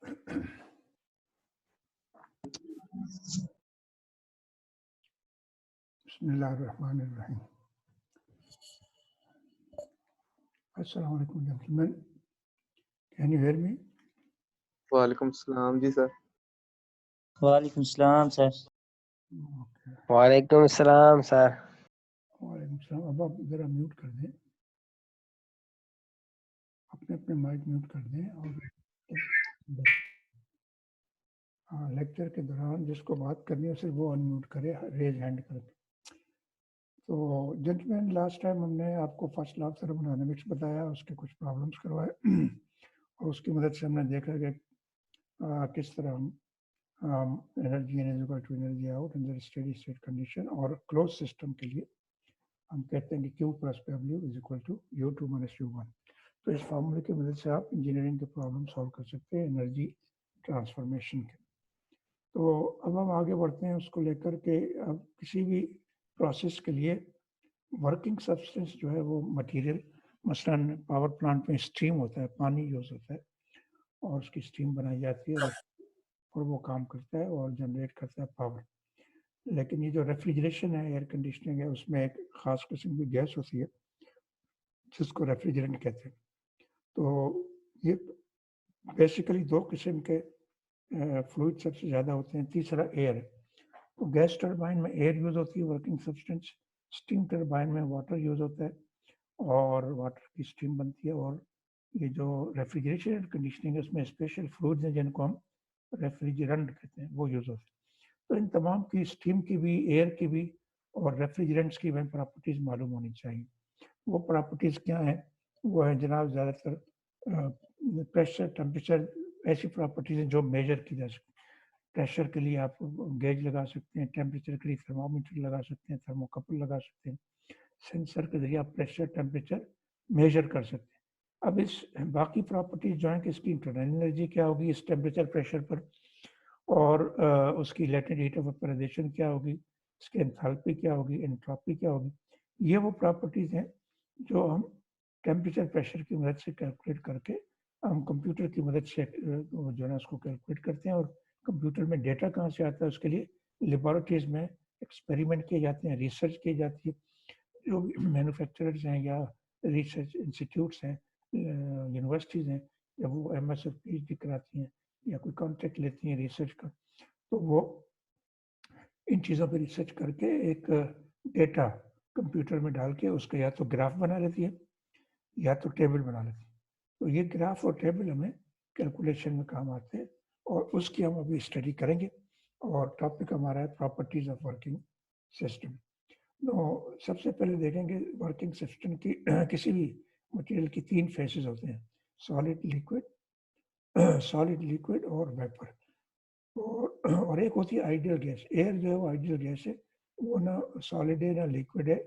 Bismillahirrahmanirrahim. Assalamu alaikum, gentlemen. Can you hear me? वालेकुम सलाम जी sir. वालेकुम सलाम सर। Okay. वालेकुम सलाम सर। वालेकुम सलाम। अब आप जरा म्यूट कर दें, अपने अपने माइक म्यूट कर दें और लेक्चर के दौरान जिसको बात करनी है सिर्फ वो अनम्यूट करे रेज हैंड करके। तो जेंटलमैन, लास्ट टाइम हमने आपको फर्स्ट लॉ ऑफ थर्मोडायनामिक्स बताया, उसके कुछ प्रॉब्लम्स करवाए और उसकी मदद से हमने देखा कि किस तरह हम energy in is equal to energy out in the steady state condition और क्लोज सिस्टम के लिए हम कहते हैं कि Q plus W is equal to U2 minus U1। तो इस फार्मूले की मदद से आप इंजीनियरिंग के प्रॉब्लम सॉल्व कर सकते हैं एनर्जी ट्रांसफॉर्मेशन के। तो अब हम आगे बढ़ते हैं उसको लेकर के। अब किसी भी प्रोसेस के लिए वर्किंग सब्सटेंस जो है वो मटेरियल, मसलन पावर प्लांट में स्टीम होता है, पानी यूज होता है और उसकी स्टीम बनाई जाती है और वो काम करता है और जनरेट करता है पावर। लेकिन ये जो रेफ्रिजरेशन है, एयर कंडीशनिंग है, उसमें एक ख़ास किस्म की गैस होती है जिसको रेफ्रिजरेंट कहते हैं। तो ये बेसिकली दो किस्म के फ्लूइड सबसे ज़्यादा होते हैं, तीसरा एयर है। तो गैस टरबाइन में एयर यूज़ होती है वर्किंग सब्सटेंस, स्टीम टरबाइन में वाटर यूज़ होता है और वाटर की स्टीम बनती है। और ये जो रेफ्रिजरेशन एयर कंडीशनिंग है उसमें स्पेशल फ्लूइड्स हैं जिनको हम रेफ्रिजरेंट कहते हैं, वो यूज़ होते हैं। तो इन तमाम की, स्टीम की भी, एयर की भी और रेफ्रिजरेंट्स की भी प्रॉपर्टीज़ मालूम होनी चाहिए। वो प्रॉपर्टीज़ क्या हैं? वो है जनाब ज़्यादातर प्रेशर, टेम्परेचर, ऐसी प्रॉपर्टीज़ हैं जो मेजर की जा सकती हैं। प्रेशर के लिए आप गेज लगा सकते हैं, टेम्परेचर के लिए थर्मामीटर लगा सकते हैं, थर्मोकपल लगा सकते हैं। सेंसर के जरिए आप प्रेशर, टेम्परेचर मेजर कर सकते हैं। अब इस बाकी प्रॉपर्टीज़ जो हैं कि इसकी इंटरनल एनर्जी क्या होगी इस टेम्परेचर, प्रेशर पर, और उसकी लेटेंट हीट ऑफ वेपराइजेशन क्या होगी, इसकी एंथैल्पी क्या होगी, एंट्रोपी क्या होगी, ये वो प्रॉपर्टीज़ हैं जो हम टेम्परेचर, प्रेशर की मदद से कैलकुलेट करके हम कंप्यूटर की मदद से जो है ना उसको कैलकुलेट करते हैं। और कंप्यूटर में डेटा कहाँ से आता है, उसके लिए लेबोरेटरीज में एक्सपेरिमेंट किए जाते हैं, रिसर्च की जाती है। जो मैन्युफैक्चरर्स हैं या रिसर्च इंस्टीट्यूट्स हैं, यूनिवर्सिटीज़ हैं, या वो MS और PhD कराती हैं या कोई कॉन्ट्रैक्ट लेती हैं रिसर्च का, तो वो इन चीज़ों पर रिसर्च करके एक डेटा कंप्यूटर में डाल के उसका या तो ग्राफ बना लेती है या तो टेबल बना लेती है। तो ये ग्राफ और टेबल हमें कैलकुलेशन में काम आते हैं और उसकी हम अभी स्टडी करेंगे। और टॉपिक हमारा है प्रॉपर्टीज ऑफ वर्किंग सिस्टम। तो सबसे पहले देखेंगे वर्किंग सिस्टम की किसी भी मटेरियल की तीन फेसेस होते हैं, सॉलिड, लिक्विड और वेपर। और एक होती है आइडियल गैस। एयर जो है वो आइडियल गैस है, वो ना सॉलिड है ना लिक्विड है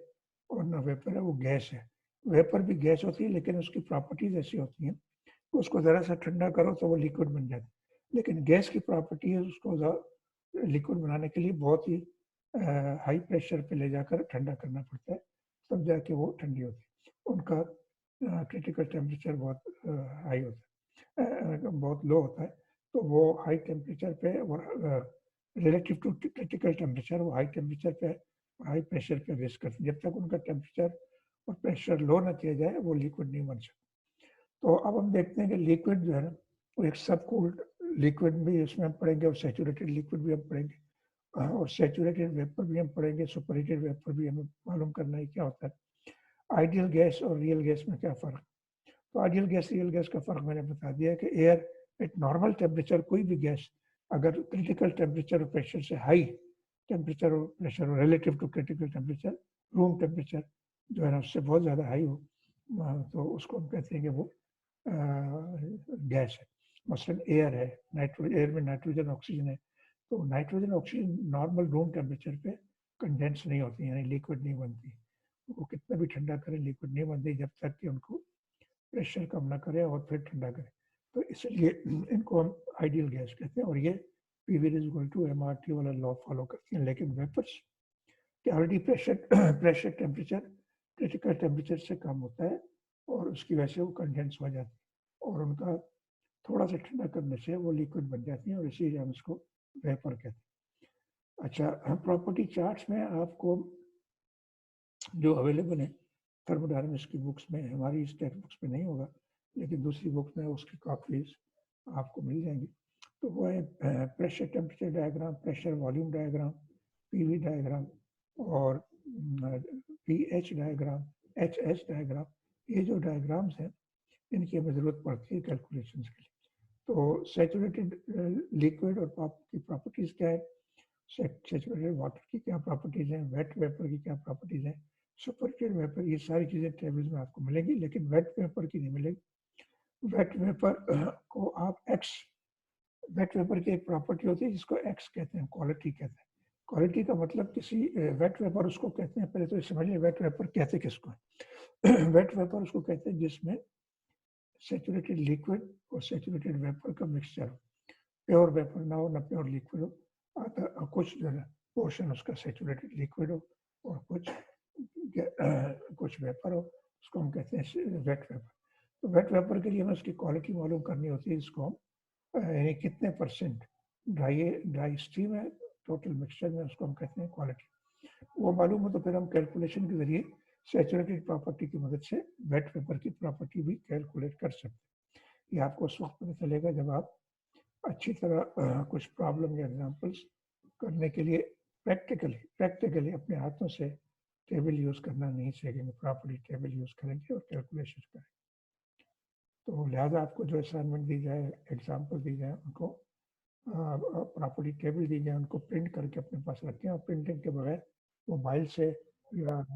और ना वेपर है, वो गैस है। वेपर भी गैस होती है लेकिन उसकी प्रॉपर्टीज ऐसी होती हैं, उसको ज़रा सा ठंडा करो तो वो लिक्विड बन जाता है। लेकिन गैस की प्रॉपर्टी है उसको लिक्विड बनाने के लिए बहुत ही हाई प्रेशर पे ले जाकर ठंडा करना पड़ता है, तब जाके वो ठंडी होती है। उनका क्रिटिकल टेम्परेचर बहुत हाई होता है, बहुत लो होता है। तो वो हाई टेम्परेचर पे रिलेटिव टू क्रिटिकल टेम्परेचर वो हाई टेम्परेचर पे, हाई प्रेशर पे रेस्ट करते हैं। जब तक उनका टेम्परेचर और प्रेशर लो ना किया जाए वो लिक्विड नहीं बन सकता। तो अब हम देखते हैं कि लिक्विड जो है ना वो एक सब कूल्ड लिक्विड भी इसमें हम पढ़ेंगे और सैचुरेटेड लिक्विड भी हम पढ़ेंगे और सैचुरेटेड वेपर भी हम पढ़ेंगे, सुपरहीटेड वेपर भी हमें मालूम करना है क्या होता है। आइडियल गैस और रियल गैस में क्या फ़र्क? तो आइडियल गैस, रियल गैस का फ़र्क मैंने बता दिया है कि एयर एट नॉर्मल टेम्परेचर, कोई भी गैस अगर क्रिटिकल टेम्परेचर और प्रेशर से हाई टेम्परेचर और प्रेशर और relative to critical temperature, room temperature जो है ना उससे बहुत ज़्यादा हाई हो, तो उसको हम कहते हैं कि वो गैस है। मसलन एयर है, एयर में नाइट्रोजन, ऑक्सीजन है। तो nitrogen, oxygen normal room temperature पे कंडेंस नहीं होती, यानी लिक्विड नहीं बनती। वो कितना भी ठंडा करें लिक्विड नहीं बनती जब तक कि उनको प्रेशर कम ना करें और फिर ठंडा करें। तो इसलिए इनको हम आइडियल गैस कहते हैं और ये PV is equal to MRT वाला लॉ फॉलो करती हैं। लेकिन वेपर्स के already pressure temperature critical temperature से कम होता है और उसकी वजह से वो कंडेंस हो जाती है और उनका थोड़ा सा ठंडा करने से वो लिक्विड बन जाती हैं और इसीलिए हम इसको वेपर कहते हैं। अच्छा, प्रॉपर्टी चार्ट्स में आपको जो अवेलेबल है थर्मोडायनामिक्स की बुक्स में, हमारी इस टेक्स्ट बुक्स में नहीं होगा, लेकिन दूसरी बुक्स में उसकी कॉपीज आपको मिल जाएंगी। तो वो है pressure temperature diagram, pressure volume diagram, PV diagram और पीएच डायग्राम, एचएच डायग्राम। ये जो डायग्राम्स हैं इनकी हमें ज़रूरत पड़ती है कैलकुलेशंस के लिए। तो सैचुरेटेड लिक्विड और की प्रॉपर्टीज़ क्या है, सैचुरेटेड वाटर की क्या प्रॉपर्टीज़ हैं, वेट वेपर की क्या प्रॉपर्टीज़ हैं, सुपरहीटेड वेपर, ये सारी चीज़ें टेबल्स में आपको मिलेगी, लेकिन वेट वेपर की नहीं मिलेगी। वेट वेपर को आप वेट वेपर की एक प्रॉपर्टी होती है जिसको एक्स कहते हैं, क्वालिटी कहते हैं। क्वालिटी का मतलब किसी वेट वेपर उसको कहते हैं, पहले तो समझिए वेट वेपर कहते किसको है। वेट वेपर उसको कहते हैं जिसमें सैचुरेटेड लिक्विड और सैचुरेटेड वेपर का मिक्सचर हो, प्योर वेपर ना हो ना प्योर लिक्विड हो, कुछ जो है पोर्शन उसका सैचुरेटेड लिक्विड हो और कुछ वेपर हो, उसको हम कहते हैं वेट वेपर। तो वेट वेपर के लिए हमें उसकी क्वालिटी मालूम करनी होती है, इसको हम यानी कितने परसेंट ड्राई स्टीम है टोटल मिक्सचर में, उसको हम कहते हैं क्वालिटी। वो मालूम हो तो फिर हम कैलकुलेशन के जरिए सैचुरेटेड प्रॉपर्टी की मदद से वेट वेपर की प्रॉपर्टी भी कैलकुलेट कर सकते हैं। ये आपको उस वक्त पता चलेगा जब आप अच्छी तरह कुछ प्रॉब्लम या एग्जांपल्स करने के लिए प्रैक्टिकली अपने हाथों से टेबल यूज़ करना नहीं सीखेंगे, प्रॉपर्टी टेबल यूज़ करेंगे और कैलकुलेशन करेंगे। तो लिहाजा आपको जो असाइनमेंट दी जाए, एग्जाम्पल दी जाए, उनको प्रॉपर्टी टेबल दी जाए, उनको प्रिंट करके अपने पास रखें और प्रिंटिंग के बगैर मोबाइल से या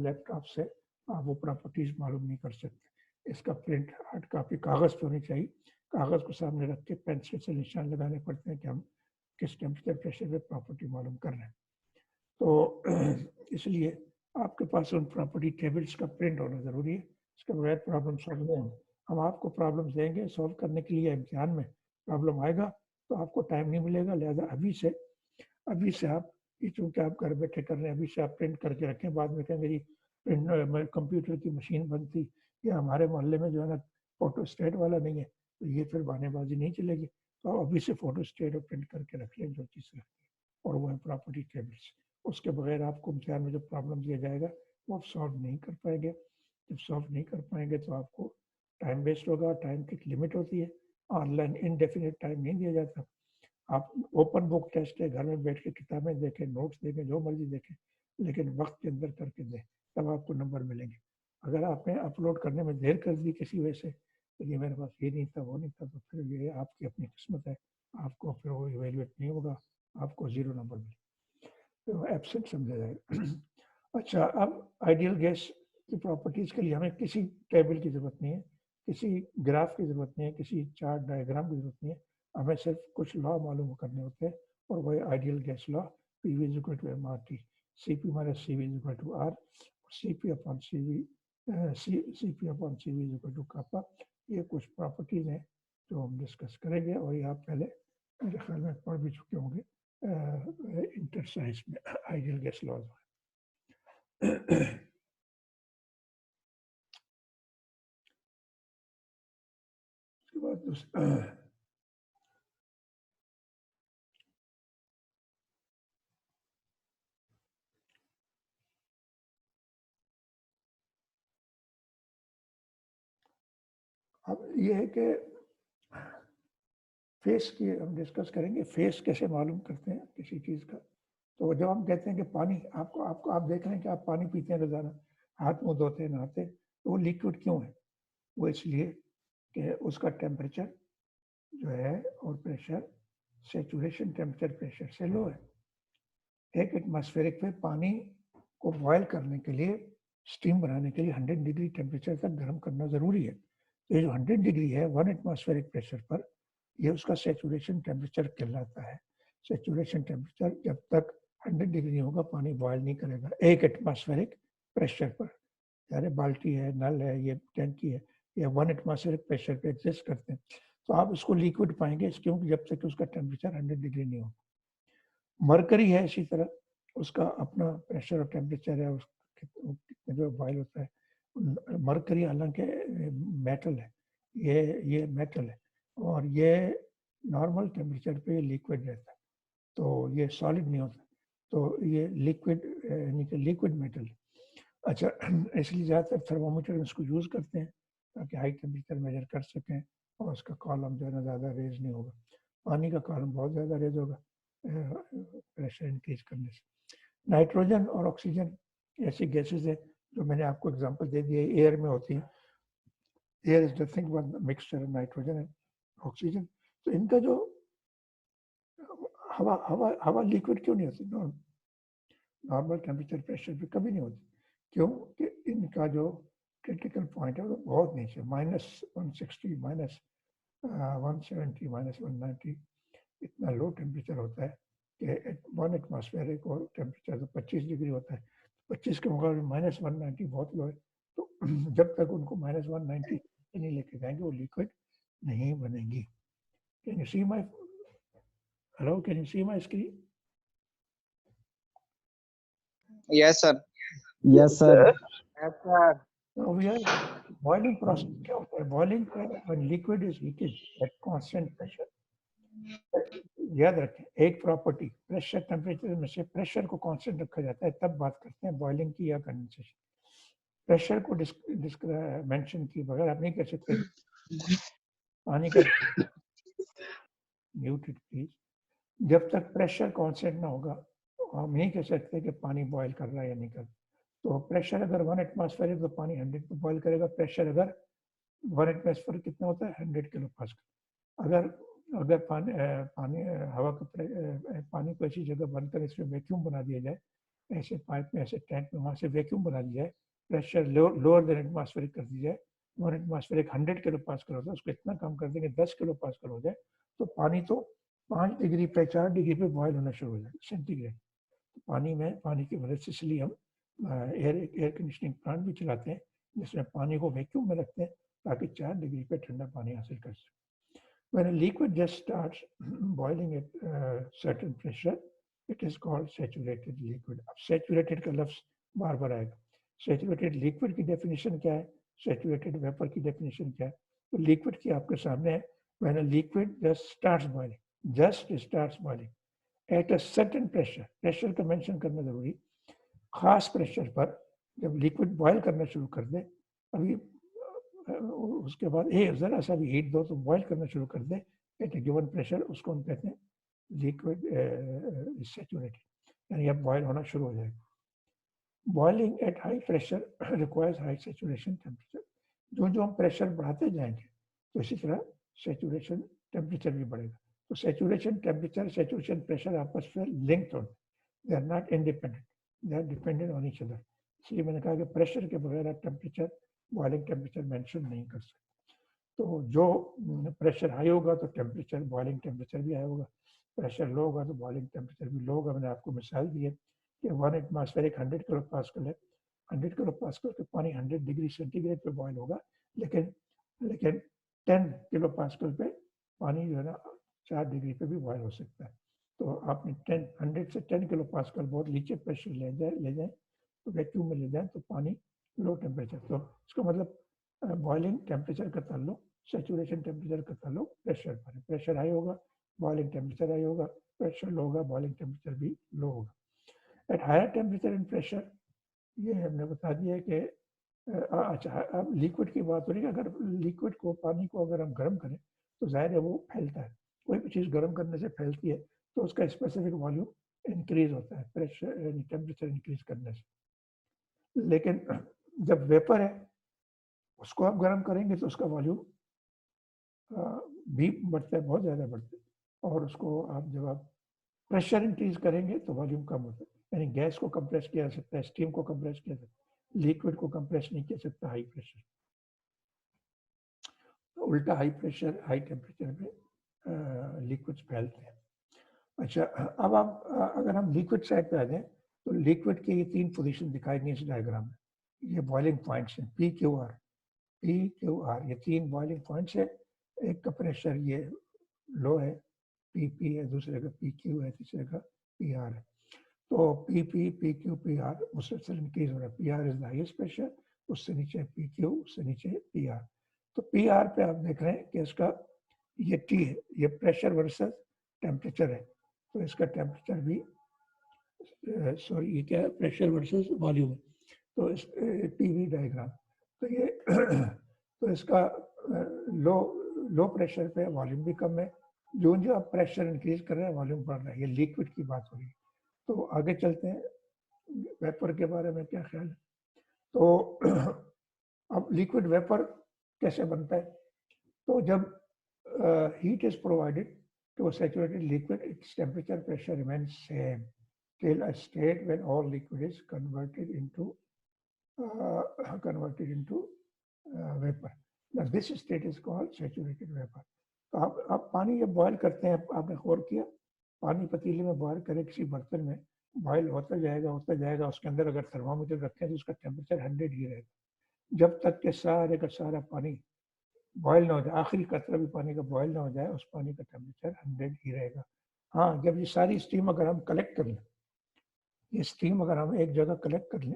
लैपटॉप से आप वो प्रॉपर्टीज मालूम नहीं कर सकते। इसका प्रिंट हार्ड कॉपी कागज़ पे होनी चाहिए, कागज़ को सामने रख के पेंसिल से निशान लगाने पड़ते हैं कि हम किस टेम्परेचर प्रेशर पे प्रॉपर्टी मालूम कर रहे हैं। तो इसलिए आपके पास उन प्रॉपर्टी टेबल्स का प्रिंट होना ज़रूरी है, इसके बगैर प्रॉब्लम सॉल्व नहीं होगी। हम आपको प्रॉब्लम देंगे सॉल्व करने के लिए, इम्तिहान में प्रॉब्लम आएगा तो आपको टाइम नहीं मिलेगा, लिहाजा अभी से आप, चूँकि आप घर बैठे कर रहे हैं, अभी से आप प्रिंट करके रखें। बाद में कहेंगे जी प्रिंट कंप्यूटर की मशीन बंद थी या हमारे मोहल्ले में जो है ना फोटो स्टेट वाला नहीं है, तो ये फिर बहानेबाजी नहीं चलेगी। तो आप अभी से फोटो स्टेट और प्रिंट करके रख लें जो चीज़ रखती है, और वो है प्रॉपर्टी टेबल्स। उसके बगैर आपको इम्तिहान में जो प्रॉब्लम दिया जाएगा वो आप सॉल्व नहीं कर पाएंगे। जब सॉल्व नहीं कर पाएंगे तो आपको टाइम वेस्ट होगा, टाइम की लिमिट होती है, ऑनलाइन इनडेफिनिट टाइम नहीं दिया जाता। आप ओपन बुक टेस्ट है, घर में बैठ के किताबें देखें, नोट्स देखें, जो मर्जी देखें, लेकिन वक्त के अंदर करके दें, तब आपको नंबर मिलेंगे। अगर आपने अपलोड करने में देर कर दी किसी वजह से, तो ये मेरे पास ये नहीं था वो नहीं था, तो फिर ये आपकी अपनी किस्मत है, आपको फिर वो इवेल्युएट नहीं होगा, आपको 0 नंबर मिलेगा, तो एब्सेंट समझा जाएगा। अच्छा, अब आइडियल गैस की प्रॉपर्टीज के लिए हमें किसी टेबल की जरूरत नहीं है, किसी ग्राफ की जरूरत नहीं है, किसी चार्ट डायग्राम की जरूरत नहीं है, हमें सिर्फ कुछ लॉ मालूम करने होते हैं, और वही ideal gas law, PV = MRT, CP - CV = R, CP/CV = kappa। ये कुछ प्रॉपर्टीज हैं जो हम डिस्कस करेंगे, और ये आप पहले मेरे ख्याल में पढ़ भी चुके होंगे इंटर साइंस में, आइडियल गैस लॉज। उसके बाद अब ये है कि फेस की हम डिस्कस करेंगे, फेस कैसे मालूम करते हैं किसी चीज़ का। तो जब हम कहते हैं कि पानी, आपको आप देख रहे हैं कि आप पानी पीते हैं रोज़ाना, हाथ मुँह धोते हैं, नहाते, तो वो लिक्विड क्यों है? वो इसलिए कि उसका टेम्परेचर जो है और प्रेशर सैचुरेशन टेम्परेचर प्रेशर से लो है। एक एटमॉस्फेरिक पे पानी को बॉयल करने के लिए, स्टीम बनाने के लिए 100 डिग्री टेम्परेचर तक गर्म करना ज़रूरी है। तो ये जो 100 डिग्री है 1 एटमॉस्फेरिक प्रेशर पर, ये उसका सैचुरेशन टेम्परेचर कहलाता है। सैचुरेशन टेम्परेचर जब तक 100 डिग्री नहीं होगा पानी बॉयल नहीं करेगा एक एटमॉस्फेरिक प्रेशर पर। यानी बाल्टी है, नल है, ये टैंकी है, ये 1 एटमॉस्फेरिक प्रेशर पे एग्जिस्ट करते हैं। तो आप इसको लिक्विड पाएंगे क्योंकि जब तक उसका टेम्परेचर 100 डिग्री नहीं हो। मरकरी है इसी तरह, उसका अपना प्रेशर और टेम्परेचर है, कितने पे बॉयल होता है। मरकरी हालांकि मेटल है, ये मेटल है, और ये नॉर्मल टेम्परेचर पे लिक्विड रहता है, तो ये सॉलिड नहीं होता, तो ये लिक्विड यानी कि लिक्विड मेटल। अच्छा, इसलिए ज़्यादातर थर्मोमीटर में इसको यूज़ करते हैं ताकि हाई टेम्परेचर मेजर कर सकें और उसका कॉलम जो है ना ज़्यादा रेज नहीं होगा। पानी का कॉलम बहुत ज़्यादा रेज होगा प्रेशर इंक्रीज करने से। नाइट्रोजन और ऑक्सीजन ऐसी गैसेज है जो मैंने आपको एग्जांपल दे दिए, एयर में होती हैं। Air is nothing but mixture nitrogen and oxygen. तो इनका जो हवा हवा हवा लिक्विड क्यों नहीं होती? नॉर्मल टेम्परेचर प्रेशर पे कभी नहीं होती। क्यों? कि इनका जो क्रिटिकल पॉइंट है वो बहुत नीचे, -160, -170, -190, इतना लो टेम्परेचर होता है कि 1 एटमॉस्फेरिक और टेम्परेचर तो 25 डिग्री होता है, 25 के मुकाबले -190 बहुत लो है। तो जब तक उनको -190 नहीं लेके जाएंगे वो लिक्विड नहीं बनेगी। Can you see my hello, can you see my screen? Yes sir. Yes sir. So we are boiling process क्या होता है? Boiling when liquid is heated at constant pressure. याद रखें एक प्रॉपर्टी प्रेशर टेम्परेचर में से प्रेशर को constant रखा जाता है, तब बात करते हैं बॉइलिंग की या कंडेंसेशन। प्रेशर को मेंशन किए बगैर आप नहीं कह सकते पानी का म्यूटेड प्लीज। जब तक प्रेशर कांस्टेंट ना होगा हम नहीं कह सकते कि पानी बॉयल कर रहा है या नहीं कर रहा। तो प्रेशर अगर 1 एटमॉस्फेयर है तो पानी 100 पे बॉयल करेगा। प्रेशर अगर 1 एटमॉस्फेयर कितना होता है? 100 किलो पास्कल। अगर अगर पानी हवा का पानी को ऐसी जगह बंद कर इसमें वैक्यूम बना दिया जाए, ऐसे पाइप में ऐसे टैंक में वहाँ से वैक्यूम बना दिया जाए, प्रेशर लोअर देन एटमॉस्फेरिक कर दी जाए, 1 एटमॉस्फेरिक 100 किलो पास्कल होता है, उसको इतना कम कर देंगे 10 किलो पास्कल हो जाए, तो पानी तो 5 डिग्री पे 4 डिग्री पे बॉयल होना शुरू हो जाए सेंटीग्रेड। पानी में पानी की मदद से, इसलिए हम एयर कंडीशनिंग प्लांट भी चलाते हैं जिसमें पानी को वैक्यूम में रखते हैं ताकि 4 डिग्री पे ठंडा पानी हासिल कर सकें। When a liquid just starts boiling at certain pressure, it is called saturated liquid. अब saturated का लफ्ज बार बार आएगा। Saturated liquid की definition क्या है? Saturated vapor की definition क्या है? तो liquid की आपके सामने है। When a liquid just starts boiling at a certain pressure, pressure का mention करना जरूरी। खास प्रेशर पर जब लिक्विड बॉयल करना शुरू कर दे, अभी उसके बाद जरा सा भी हीट दो तो बॉयल करना शुरू कर दे एट ए गिवन प्रेशर, उसको हम कहते हैं लिक्विड सैचुरेटेड, यानी अब बॉयल होना शुरू हो जाएगा। Boiling at high pressure requires high saturation temperature. जो हम प्रेशर बढ़ाते जाएंगे तो इसी तरह सैचुरेशन टेम्परेचर भी बढ़ेगा। तो सैचुरेशन टेम्परेचर, सैचुरेशन प्रेशर आपस में लिंक्ड होते हैं, they are not independent, they are dependent on each other. इसलिए मैंने कहा कि प्रेशर के बगैर आप टेम्परेचर, बॉइलिंग टेम्परेचर मेंशन नहीं कर सकते। तो जो प्रेशर हाई होगा तो टेम्परेचर, बॉइलिंग टेम्परेचर भी हाई होगा, प्रेशर लो होगा तो बॉइलिंग टेम्परेचर भी लो होगा। मैंने आपको मिसाल दी है कि 1 एटमॉस्फेरिक 100 किलो पास्कल है, 100 किलो पास्कल के पानी 100 डिग्री सेंटीग्रेड पे बॉयल होगा, लेकिन 10 किलो पास्कल पे पानी जो है ना 4 डिग्री पे भी बॉयल हो सकता है। तो आपने 100 से 10 किलो पास्कल बहुत नीचे प्रेशर ले जाए तो वैक्यूम में ले जाए तो पानी लो टेम्परेचर। तो इसका मतलब बॉइलिंग टेम्परेचर का ताल्लुक सैचुरेशन टेम्परेचर का ताल्लुक प्रेशर पर है। प्रेशर हाई होगा, बॉइलिंग टेम्परेचर हाई होगा, प्रेशर लो होगा, बॉइलिंग टेम्परेचर भी लो होगा। At higher temperature and pressure, ये हमने बता दिया कि अच्छा अब लिक्विड की बात हो रही है। अगर लिक्विड को, पानी को अगर हम गर्म करें तो जाहिर है वो फैलता है, कोई भी चीज़ गर्म करने से फैलती है, तो उसका स्पेसिफिक वॉल्यूम इंक्रीज होता है प्रेशर यानी टेम्परेचर इंक्रीज करने से। लेकिन जब वेपर है उसको आप गर्म करेंगे तो उसका वॉल्यूम भी बढ़ता है, बहुत ज़्यादा बढ़ता है। और उसको आप जब आप प्रेशर इंक्रीज करेंगे तो वॉल्यूम कम होता है। यानी गैस को कंप्रेस किया जा सकता है, स्टीम को कंप्रेस किया जा सकता है, लिक्विड को कंप्रेस नहीं किया सकता हाई प्रेशर। तो उल्टा हाई प्रेशर हाई टेम्परेचर में लिक्विड्स फैलते हैं। अच्छा, अब आप अगर हम लिक्विड साइड पे आ जाएं तो लिक्विड के ये 3 पोजीशन दिखाई दी इस डायग्राम में। ये बॉइलिंग पॉइंट्स हैं, पी क्यू आर, ये 3 बॉइलिंग पॉइंट्स है। एक का प्रेशर ये लो है, पी है, दूसरे का पी क्यू है, तीसरे का पी आर है। तो पी क्यू पी आर मुसलसल इंक्रीज हो रहा है। P R is the highest pressure, उससे नीचे पी क्यू, उससे नीचे पी आर। तो पी आर पे आप देख रहे हैं कि इसका ये T है, ये प्रेशर वर्सेस टेम्परेचर है, तो इसका टेम्परेचर भी सॉरी ये क्या है, प्रेशर वर्सेस वॉल्यूम है, तो इस PV डायग्राम, तो ये तो इसका लो प्रेशर पे वॉल्यूम भी कम है, जो जो आप प्रेशर इंक्रीज कर रहे हैं वॉल्यूम बढ़ रहा है, ये लिक्विड की बात हो रही है। तो आगे चलते हैं, वेपर के बारे में क्या ख्याल है। तो अब लिक्विड वेपर कैसे बनता है, तो जब heat is provided to a saturated liquid, its temperature pressure remains same till a state when all liquid is converted into vapor. Now this state is called saturated vapor. तो आप पानी जब boil करते हैं, आपने गौर किया, पानी पतीले में बॉयल करें किसी बर्तन में, बॉयल होता जाएगा, उसके अंदर अगर थर्मामीटर रखें तो उसका टेम्परेचर 100 ही रहेगा, जब तक कि सारे का सारा पानी बॉयल ना हो जाए, आखिरी कतरा भी पानी का बॉयल ना हो जाए, उस पानी का टेम्परेचर 100 ही रहेगा। हाँ, जब ये सारी स्टीम अगर हम कलेक्ट कर लें, ये स्टीम अगर हम एक जगह कलेक्ट कर लें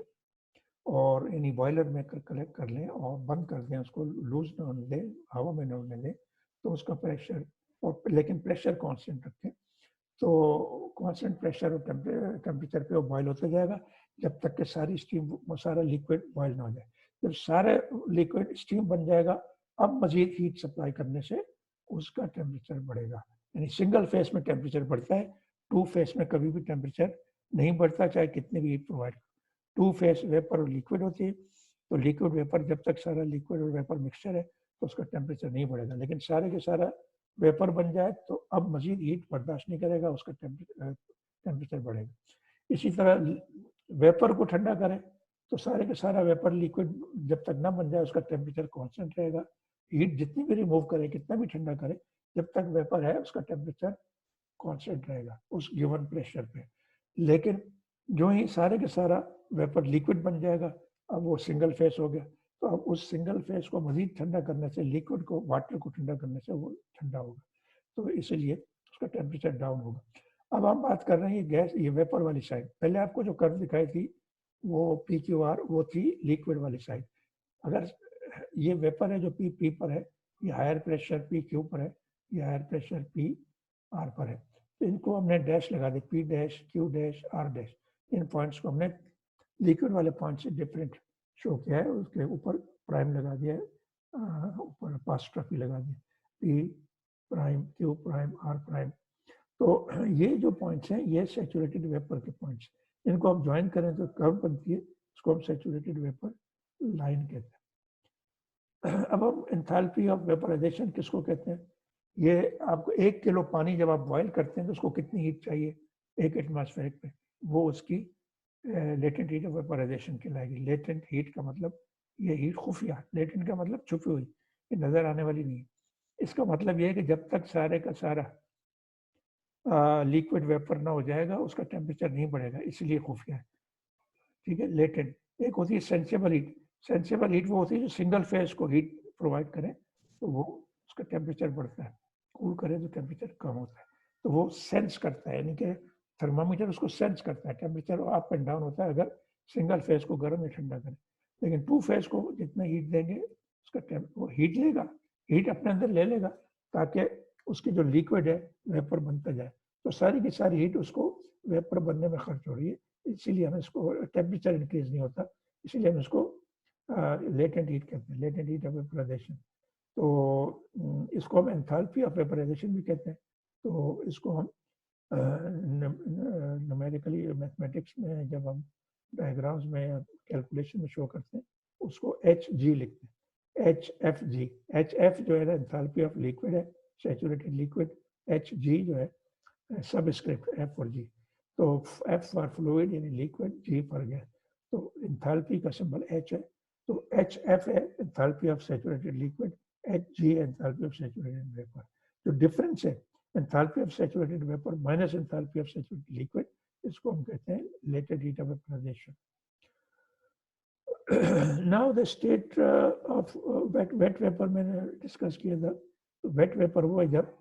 और यानी बॉयलर में कलेक्ट कर लें और बंद कर दें, उसको लूज ना होने दें, हवा में ना होने दें, तो उसका प्रेशर, और लेकिन प्रेशर कांस्टेंट रखें, तो कांस्टेंट प्रेशर और टेम्परेचर पे वो बॉयल होता जाएगा जब तक कि सारी स्टीम, सारा लिक्विड बॉयल ना हो जाए। जब सारा लिक्विड स्टीम बन जाएगा, अब मजीद हीट सप्लाई करने से उसका टेम्परेचर बढ़ेगा, यानी सिंगल फेस में टेम्परेचर बढ़ता है, टू फेस में कभी भी टेम्परेचर नहीं बढ़ता, चाहे कितनी भी heat provide. Two phase vapour और लिक्विड होती है, तो लिक्विड वेपर, जब तक सारा लिक्विड और वेपर मिक्सचर है तो उसका टेम्परेचर नहीं बढ़ेगा, लेकिन सारे के सारा वेपर बन जाए तो अब मजीद हीट बर्दाश्त नहीं करेगा, उसका टेम्परेचर बढ़ेगा। इसी तरह वेपर को ठंडा करें तो सारे के सारा वेपर लिक्विड जब तक ना बन जाए उसका टेम्परेचर कांस्टेंट रहेगा, हीट जितनी भी रिमूव करें, कितना भी ठंडा करें, जब तक वेपर है उसका टेम्परेचर कांस्टेंट रहेगा उस गिवन प्रेशर पे। लेकिन जो ही सारे के सारा वेपर लिक्विड बन जाएगा, अब वो सिंगल फेस हो गया, तो अब उस सिंगल फेस को मजीद ठंडा करने से, लिक्विड को, वाटर को ठंडा करने से वो ठंडा होगा, तो इसलिए उसका टेम्परेचर डाउन होगा। अब हम बात कर रहे हैं ये गैस, ये वेपर वाली साइड, पहले आपको जो कर्व दिखाई थी वो PQR, वो थी लिक्विड वाली साइड। अगर ये वेपर है जो P पर है, ये हायर प्रेशर PQ पर है, ये हायर प्रेशर PR पर है, तो इनको हमने डैश लगा दी, P dash, Q dash, R dash, इन पॉइंट्स को हमने लिक्विड वाले पॉइंट से डिफरेंट शो किया है, उसके ऊपर प्राइम लगा दिया है, ऊपर अपोस्ट्रोफी लगा दी, P prime, Q prime, R prime. तो ये जो पॉइंट्स हैं ये सैचुरेटेड वेपर के पॉइंट्स, इनको आप ज्वाइन करें तो कर्व बनती है, इसको हम सैचुरेटेड वेपर लाइन कहते हैं। अब हम एंथैल्पी ऑफ वेपराइजेशन किसको कहते हैं, ये आपको 1 किलो पानी जब आप बॉयल करते हैं तो उसको कितनी हीट चाहिए 1 एटमॉस्फेरिक पे, वो उसकी लेटेंट हीट ऑफ वेपराइजेशन कहलाएगी। लेटेंट हीट का मतलब ये हीट खुफिया, लेटेंट का मतलब छुपी हुई, ये नजर आने वाली नहीं है। इसका मतलब ये है कि जब तक सारे का सारा लिक्विड वेपर ना हो जाएगा उसका टेम्परेचर नहीं बढ़ेगा, इसलिए खुफिया है, ठीक है। लेटेंट, एक होती है सेंसिबल हीट, सेंसिबल हीट वो होती है जो सिंगल फेज को हीट प्रोवाइड करे तो वो उसका टेम्परेचर बढ़ता है, कूल करे तो टेम्परेचर कम होता है, तो वो सेंस करता है, यानी कि थर्मामीटर उसको सेंस करता है, टेम्परेचर अप एंड डाउन होता है अगर सिंगल फेज को गर्म या ठंडा करें। लेकिन टू फेज को जितना हीट देंगे उसका वो हीट लेगा, हीट अपने अंदर ले लेगा ताकि उसकी जो लिक्विड है वेपर बनता जाए, तो सारी की सारी हीट उसको वेपर बनने में खर्च हो रही है, इसीलिए हमें इसको टेम्परेचर इंक्रीज नहीं होता, इसीलिए हम इसको लेटेंट हीट कहते हैं, लेटेंट हीट ऑफ वेपराइजेशन। तो इसको हम एंथैल्पी ऑफ वेपराइजेशन भी कहते हैं। तो इसको हम न्यूमेरिकली मैथमेटिक्स में जब हम डायग्राम्स में कैलकुलेशन में शो करते हैं उसको HG लिखते हैं, HFG। HF जो है ना एंथैल्पी ऑफ लिक्विड है, सैचुरेटेड लिक्विड, HG जो है सबस्क्रिप्ट F और G, तो F फॉर फ्लूइड यानी लिक्विड, G फॉर गैस, तो एंथैल्पी का सिंबल H है, तो HF है enthalpy of saturated liquid, HG enthalpy of saturated vapour. जो डिफरेंस है enthalpy of saturated vapour minus enthalpy of saturated liquid, इसको हम कहते हैं latent heat of vaporisation. Now the state of wet vapour मैंने डिस्कस किया था, तो वेट वेपर वो है जब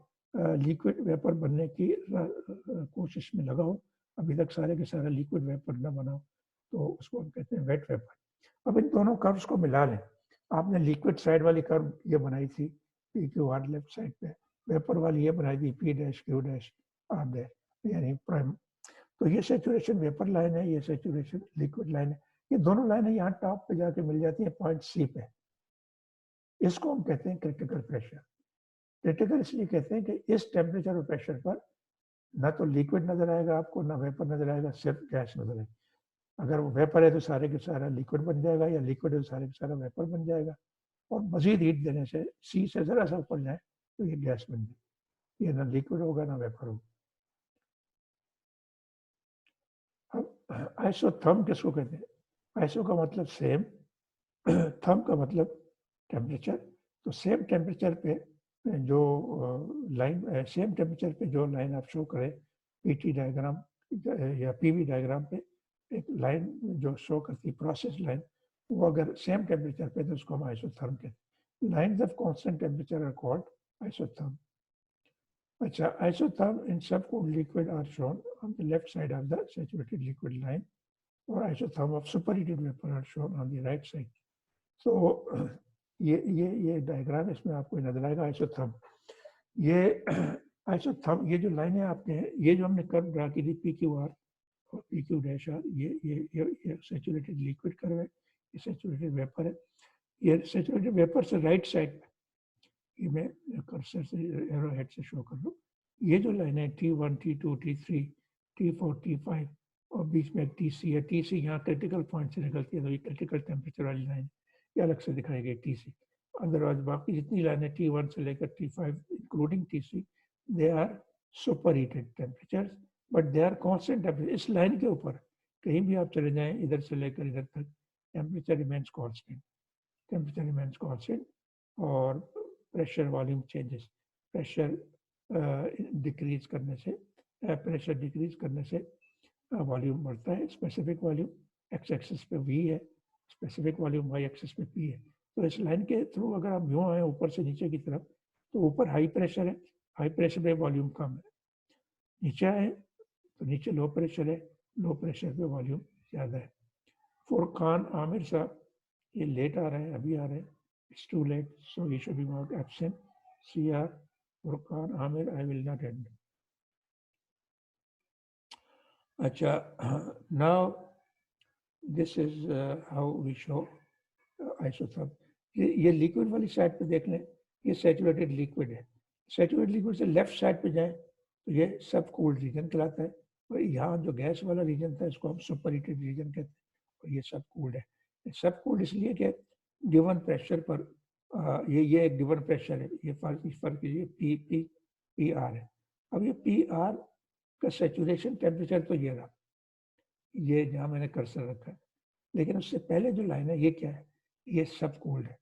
लिक्विड वेपर बनने की कोशिश में लगा हो, अभी तक सारे के सारा लिक्विड वेपर ना बना हो, तो उसको हम कहते हैं वेट वेपर। अब इन दोनों कर्व्स को मिला लें, आपने लिक्विड साइड वाली कर्व ये बनाई थी PQR लेफ्ट साइड पे, वेपर वाली ये बनाई थी P dash Q dash R dash, यानी प्राइम। तो ये सेचुरेशन वेपर लाइन है, ये सेचुरेशन लिक्विड लाइन है। ये दोनों लाइनें यहाँ टॉप पे जाके मिल जाती है पॉइंट सी पे। इसको हम कहते हैं क्रिटिकल प्रेशर। क्रिटिकल इसलिए कहते हैं कि इस टेम्परेचर और प्रेशर पर ना तो लिक्विड नजर आएगा आपको, ना वेपर नजर आएगा, सिर्फ गैस नजर आएगी। अगर वो वेपर है तो सारे के सारा लिक्विड बन जाएगा, या लिक्विड है तो सारे के सारा वेपर बन जाएगा। और मजीद हीट देने से सी से जरा सा ऊपर जाए तो ये गैस बन जाए। ये ना लिक्विड होगा ना वेपर होगा। अब आइसोथर्म किसको कहते हैं? आइसो का मतलब सेम, थर्म का मतलब टेम्परेचर। तो सेम टेम्परेचर पे जो लाइन, सेम टेम्परेचर पे जो लाइन आप शो करें पीटी डायग्राम या पीवी डायग्राम पे, एक लाइन जो शो करती है प्रोसेस लाइन, वो अगर सेम टेम्परेचर पे तो उसको हम आइसोथर्म कहते हैं। Lines of constant temperature are called isotherm. अच्छा, isotherm in subcooled liquid are shown on the left side of the saturated liquid line, or isotherm of superheated vapor are shown on the right side. So ये diagram इसमें आपको नजर आएगा isotherm. ये isotherm, ये जो लाइनें आपने, ये जो हमने कर्व ड्रा की थी पी क्यू आर और पी क्यू डैश आर, ये सेचुरेटेड लिक्विड कर्व है, ये सेचुरेटेड वेपर है। ये सेचुरेटेड वेपर से राइट साइड, ये मैं कर्सर से एरो हेड से शो कर दूं, ये जो लाइन है T1, T2, T3, T4, T5 और बीच में TC है। TC यहाँ क्रिटिकल पॉइंट से निकलती है, तो ये क्रिटिकल टेम्परेचर वाली लाइन ये अलग से दिखाई गई TC। अदरवाइज बाकी जितनी लाइन है T1 से लेकर T5 including TC, they are super heated temperature, but they are constant temperature. इस लाइन के ऊपर कहीं भी आप चले जाएं, इधर से लेकर इधर तक, temperature remains constant, temperature remains constant. और pressure volume changes, pressure decrease करने से, प्रेशर डिक्रीज करने से वॉल्यूम बढ़ता है। स्पेसिफिक वॉल्यूम एक्स एक्सिस पे V है, स्पेसिफिक वॉल्यूम वाई एक्सिस पे P है। तो इस लाइन के थ्रू अगर हम यूँ आए ऊपर से नीचे की तरफ, तो ऊपर हाई प्रेशर है, हाई प्रेशर पे वॉल्यूम कम है। नीचे आए तो नीचे लो प्रेशर है, लो प्रेशर पे वॉल्यूम ज़्यादा है। फुरकान आमिर साहब ये लेट आ रहे हैं, अभी आ रहे हैं, it's too late, so he should be marked absent. CR Furqan Amir, I will not end. Acha, now this is how we show isotherm. ये लिक्विड वाली साइड पे देख लें, ये सैचुरेटेड लिक्विड है। सैचुरेटेड लिक्विड से लेफ्ट साइड पे जाएं तो ये सब कूल्ड रीजन कहलाता है, और यहाँ जो गैस वाला रीजन था इसको हम सुपर हीटेड रीजन कहते हैं, और ये सब कूल्ड है। सब कूल्ड इसलिए कि गिवन प्रेशर पर ये एक गिवन प्रेशर है, ये फर्क ये पी आर है। अब ये पी आर का सेचुरेशन टेम्परेचर तो ये रहा, ये जहाँ मैंने कर्सर रखा है, लेकिन उससे पहले जो लाइन है ये क्या है? ये सब कूल्ड है,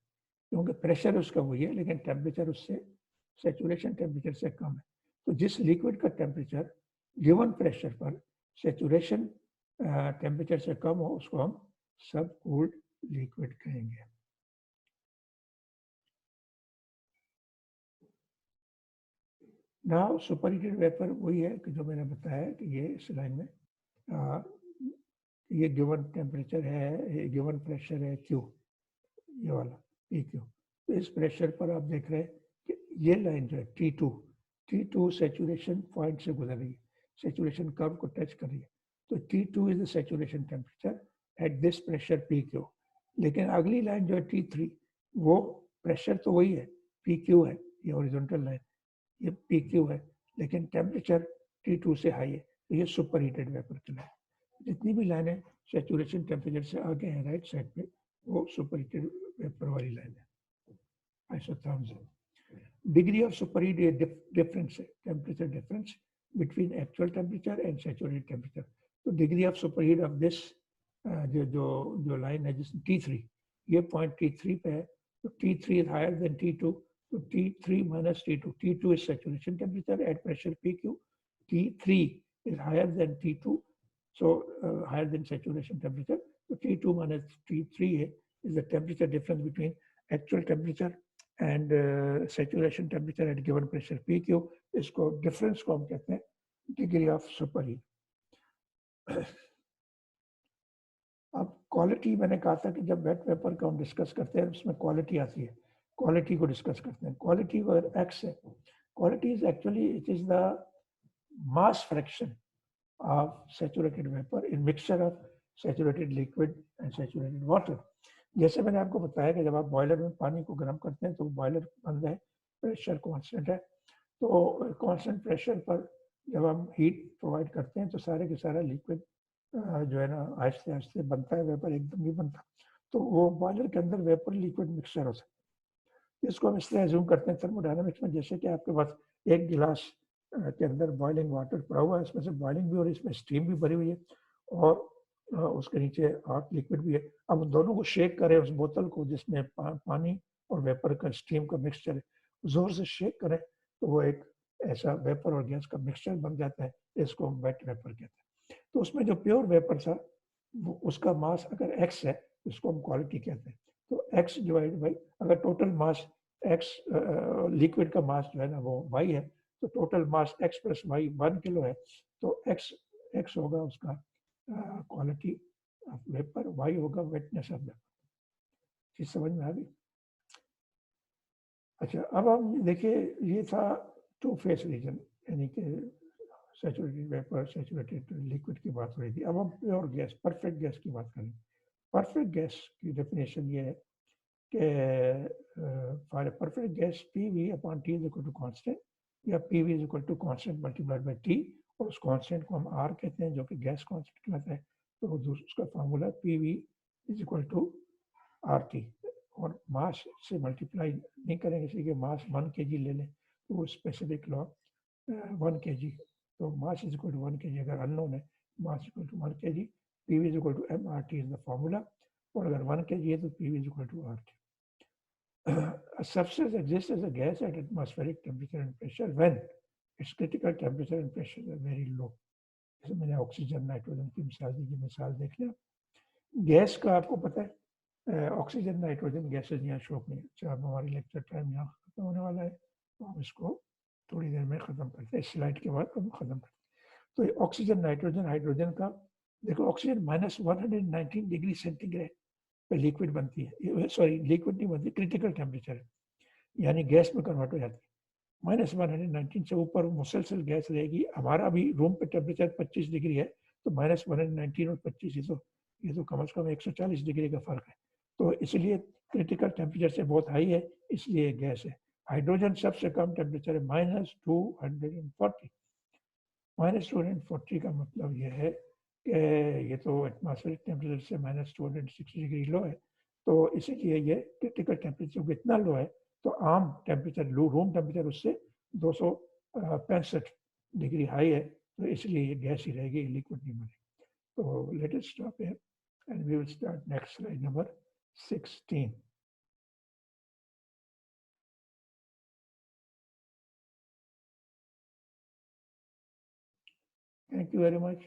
क्योंकि प्रेशर उसका वही है लेकिन टेम्परेचर उससे, सेचुरेशन टेम्परेचर से कम है। तो जिस लिक्विड का टेम्परेचर गिवन प्रेशर पर सेचुरेशन टेम्परेचर से कम हो उसको हम सब कूल्ड लिक्विड कहेंगे। नाउ सुपरहीटेड वेपर वही है कि जो मैंने बताया कि ये इस लाइन में ये गिवन टेम्परेचर है, ये गिवन प्रेशर है Q, ये वाला PQ। तो इस प्रेशर पर आप देख रहे हैं कि ये लाइन जो है T2 सेचुरेशन पॉइंट से गुजर रही है, सेचुरेशन कर्व को टच कर रही है। तो T2 is the saturation temperature at this pressure PQ। लेकिन अगली लाइन जो है T3, वो प्रेशर तो वही है, PQ है, ये हॉरिजॉन्टल लाइन, ये PQ है, लेकिन टेम्परेचर T2 से हाई है, तो ये सुपर हीटेड वेपर कहलाए। जितनी भी लाइनें सेचुरेशन टेम्परेचर से आगे हैं राइट साइड पे, वो सुपर हीटेड वेपर वाली लाइन है, आइसोथर्म्स है। डिग्री ऑफ सुपरहीट डिफरेंस है, temperature difference between actual temperature and saturated temperature. तो degree of superheat of this जो लाइन है जिसमें T3, ये पॉइंट T3 पे है, तो T3 is higher than T2, so T3 minus T2, T2 is saturation temperature at pressure PQ, T3 is higher than T2, so higher than saturation temperature, so T2 minus T3 is the temperature difference between actual temperature and saturation temperature at given pressure PQ. इसको difference को हम कहते हैं degree of superheat. अब quality, मैंने कहा था कि जब वेट वेपर का हम डिस्कस करते हैं उसमें क्वालिटी आती है, क्वालिटी को डिस्कस करते हैं। क्वालिटी अगर एक्स है Quality is actually, it is the mass fraction of saturated vapor in mixture of saturated liquid and saturated water. जैसे मैंने आपको बताया कि जब आप बॉयलर में पानी को गर्म करते हैं तो बॉयलर बंद है, प्रेशर कांस्टेंट है, तो कांस्टेंट प्रेशर पर जब हम हीट प्रोवाइड करते हैं तो सारे के सारा लिक्विड जो है ना आहिस्ते आहिस्ते बनता है, वेपर एकदम नहीं बनता, तो वो बॉयलर के अंदर वेपर लिक्विड मिक्सचर होता है। इसको हम इस तरह एज्यूम करते हैं थर्मोडायनामिक्स में, जैसे कि आपके पास एक गिलास के अंदर बॉइलिंग वाटर पड़ा हुआ है, इसमें से बॉइलिंग भी हो रही है, इसमें स्टीम भी भरी हुई है और उसके नीचे हॉट लिक्विड भी है। अब उन दोनों को शेक करें, उस बोतल को जिसमें पानी और वेपर का स्टीम का मिक्सचर है, जोर से शेक करें तो वो एक ऐसा वेपर और गैस का मिक्सचर बन जाता है, इसको हम वेट वेपर कहते हैं। तो उसमें जो प्योर वेपर था उसका मास अगर x है तो उसको हम क्वालिटी कहते हैं। तो x डिवाइड बाई, अगर टोटल मास x लिक्विड का मास जो है ना वो y है, तो total mass x plus y 1 kilo है, तो x होगा उसका क्वालिटी ऑफ वेपर, y होगा वेटनेस ऑफ वेपर। चीज समझ में आ गई? अच्छा, अब हम देखिए, ये था टू फेस रीजन, यानी कि सैचुरेटेड वेपर, सैचुरेटेड लिक्विड की बात हो रही थी। अब हम प्योर गैस, परफेक्ट गैस की बात करें। परफेक्ट गैस की डेफिनेशन ये है कि for a perfect gas PV upon T is equal to constant, या PV is equal to constant multiplied by T, और उस कांस्टेंट को हम R कहते हैं, जो कि गैस कांस्टेंट कहलाता है। तो उसका formula PV is equal to RT, और मास से मल्टीप्लाई नहीं करेंगे, इसलिए मास 1 kg ले लें तो वो स्पेसिफिक लॉ 1 kg, तो mass is equal to 1 kg अगर अननोन है, mass equal to 1 kg, PV is equal to MRT is the formula, और अगर 1 kg है तो PV is equal to RT. A substance exists as a gas at atmospheric temperature and pressure when its critical temperature and pressure are very low. जैसे मैंने oxygen nitrogen की मिसाल दी, ये मिसाल देख लें। गैस का आपको पता है, ऑक्सीजन नाइट्रोजन गैसेज यहाँ शो नहीं है। अच्छा, अब हमारी लेक्चर टाइम यहाँ खत्म होने वाला है, तो हम इसको थोड़ी देर में ख़त्म करते हैं, इस स्लाइड के बाद हम ख़त्म करते हैं। तो ऑक्सीजन नाइट्रोजन हाइड्रोजन का देखो, ऑक्सीजन -119 डिग्री सेंटीग्रेड पे लिक्विड बनती है, सॉरी लिक्विड नहीं बनती, क्रिटिकल टेम्परेचर यानी गैस में कन्वर्ट हो जाती है। -119 से ऊपर मुसलसल गैस रहेगी। हमारा भी रूम पे टेम्परेचर 25 डिग्री है, तो -119 और 25, ये तो कम से कम 140 डिग्री का फर्क है। तो इसलिए क्रिटिकल टेम्परेचर से बहुत हाई है, इसलिए गैस है। हाइड्रोजन सबसे कम टेम्परेचर है -240। -240 का मतलब ये है कि ये तो एटमॉस्फेरिक टेम्परेचर से -260 डिग्री लो है, तो इसीलिए ये क्रिटिकल टेम्परेचर इतना लो है, तो आम टेम्परेचर रूम टेम्परेचर उससे 265 डिग्री हाई है, तो इसलिए ये गैस ही रहेगी, लिक्विड नहीं बनेगी। तो let us stop here and we will start next slide number 16. Thank you very much.